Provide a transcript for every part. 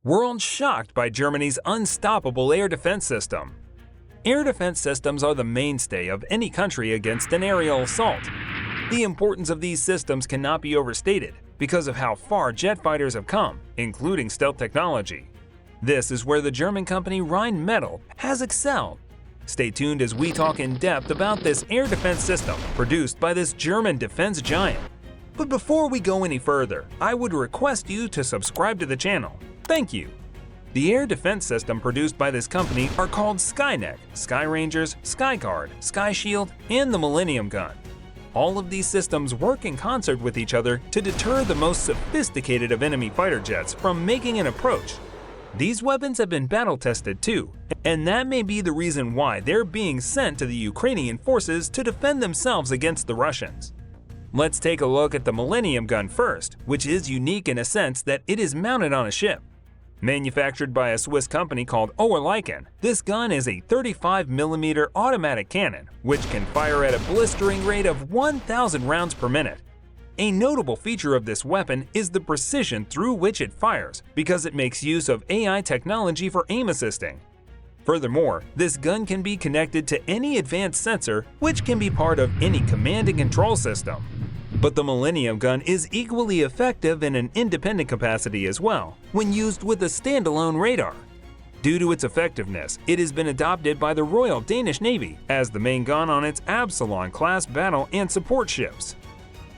World shocked by Germany's unstoppable air defense system. Air defense systems are the mainstay of any country against an aerial assault. The importance of these systems cannot be overstated because of how far jet fighters have come, including stealth technology. This is where the German company Rheinmetall has excelled. Stay tuned as we talk in depth about this air defense system produced by this German defense giant. But before we go any further, I would request you to subscribe to the channel. Thank you. The air defense system produced by this company are called Skyneck, Sky Rangers, Skyguard, Sky Shield, and the Millennium Gun. All of these systems work in concert with each other to deter the most sophisticated of enemy fighter jets from making an approach. These weapons have been battle-tested too, and that may be the reason why they're being sent to the Ukrainian forces to defend themselves against the Russians. Let's take a look at the Millennium Gun first, which is unique in a sense that it is mounted on a ship. Manufactured by a Swiss company called Oerlikon, this gun is a 35mm automatic cannon, which can fire at a blistering rate of 1,000 rounds per minute. A notable feature of this weapon is the precision through which it fires, because it makes use of AI technology for aim assisting. Furthermore, this gun can be connected to any advanced sensor, which can be part of any command and control system. But the Millennium Gun is equally effective in an independent capacity as well, when used with a standalone radar. Due to its effectiveness, it has been adopted by the Royal Danish Navy as the main gun on its Absalon-class battle and support ships.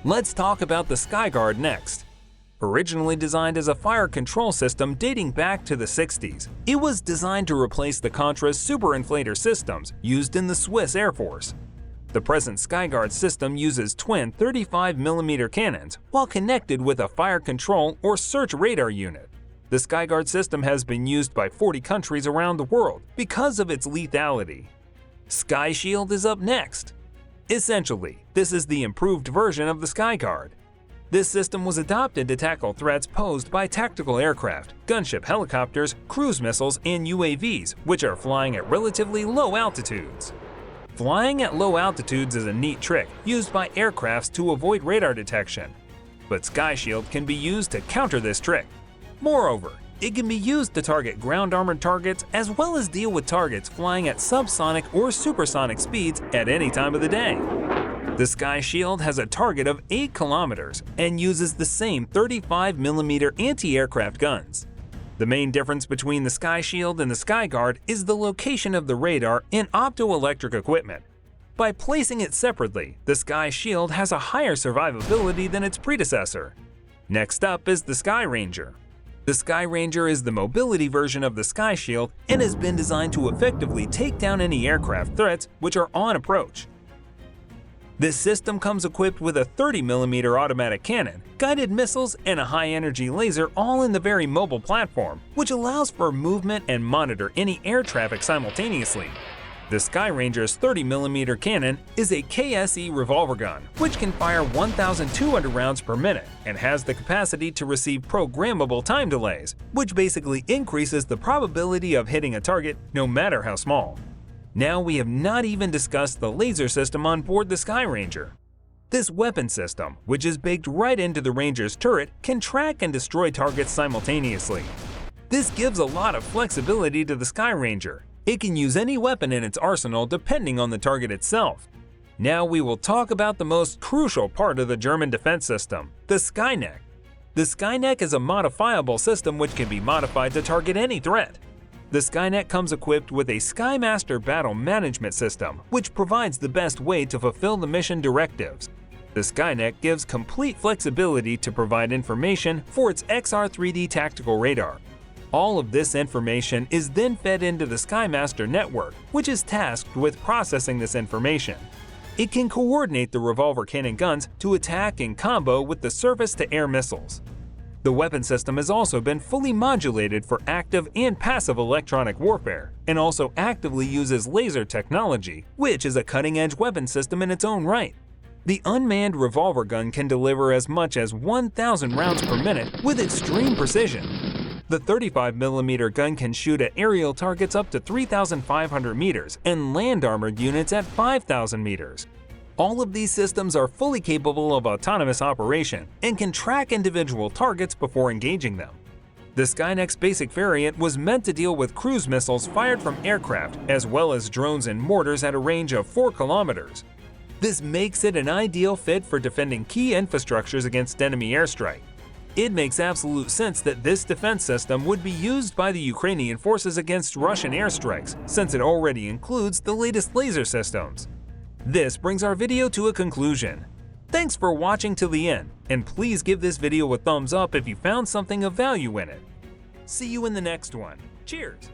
Let's talk about the Skyguard next. Originally designed as a fire control system dating back to the 60s, it was designed to replace the Contra's superinflator systems used in the Swiss Air Force. The present Skyguard system uses twin 35mm cannons while connected with a fire control or search radar unit. The Skyguard system has been used by 40 countries around the world because of its lethality. Sky Shield is up next. Essentially, this is the improved version of the Skyguard. This system was adopted to tackle threats posed by tactical aircraft, gunship helicopters, cruise missiles, and UAVs, which are flying at relatively low altitudes. Flying at low altitudes is a neat trick used by aircrafts to avoid radar detection. But Sky Shield can be used to counter this trick. Moreover, it can be used to target ground-armored targets as well as deal with targets flying at subsonic or supersonic speeds at any time of the day. The Sky Shield has a target of 8 kilometers and uses the same 35mm anti-aircraft guns. The main difference between the Sky Shield and the Skyguard is the location of the radar and optoelectric equipment. By placing it separately, the Sky Shield has a higher survivability than its predecessor. Next up is the Sky Ranger. The Sky Ranger is the mobility version of the Sky Shield and has been designed to effectively take down any aircraft threats which are on approach. This system comes equipped with a 30mm automatic cannon, guided missiles, and a high-energy laser all in the very mobile platform, which allows for movement and monitor any air traffic simultaneously. The Sky Ranger's 30mm cannon is a KSE revolver gun, which can fire 1,200 rounds per minute and has the capacity to receive programmable time delays, which basically increases the probability of hitting a target no matter how small. Now we have not even discussed the laser system on board the Sky Ranger. This weapon system, which is baked right into the Ranger's turret, can track and destroy targets simultaneously. This gives a lot of flexibility to the Sky Ranger. It can use any weapon in its arsenal depending on the target itself. Now we will talk about the most crucial part of the German defense system, the Skyneck. The Skyneck is a modifiable system which can be modified to target any threat. The Skyneck comes equipped with a Skymaster battle management system, which provides the best way to fulfill the mission directives. The Skyneck gives complete flexibility to provide information for its XR3D tactical radar. All of this information is then fed into the Skymaster network, which is tasked with processing this information. It can coordinate the revolver cannon guns to attack in combo with the surface-to-air missiles. The weapon system has also been fully modulated for active and passive electronic warfare, and also actively uses laser technology, which is a cutting-edge weapon system in its own right. The unmanned revolver gun can deliver as much as 1,000 rounds per minute with extreme precision. The 35mm gun can shoot at aerial targets up to 3,500 meters and land-armored units at 5,000 meters. All of these systems are fully capable of autonomous operation and can track individual targets before engaging them. The Skynext's basic variant was meant to deal with cruise missiles fired from aircraft, as well as drones and mortars at a range of 4 kilometers. This makes it an ideal fit for defending key infrastructures against enemy airstrike. It makes absolute sense that this defense system would be used by the Ukrainian forces against Russian airstrikes, since it already includes the latest laser systems. This brings our video to a conclusion. Thanks for watching till the end, and please give this video a thumbs up if you found something of value in it. See you in the next one. Cheers!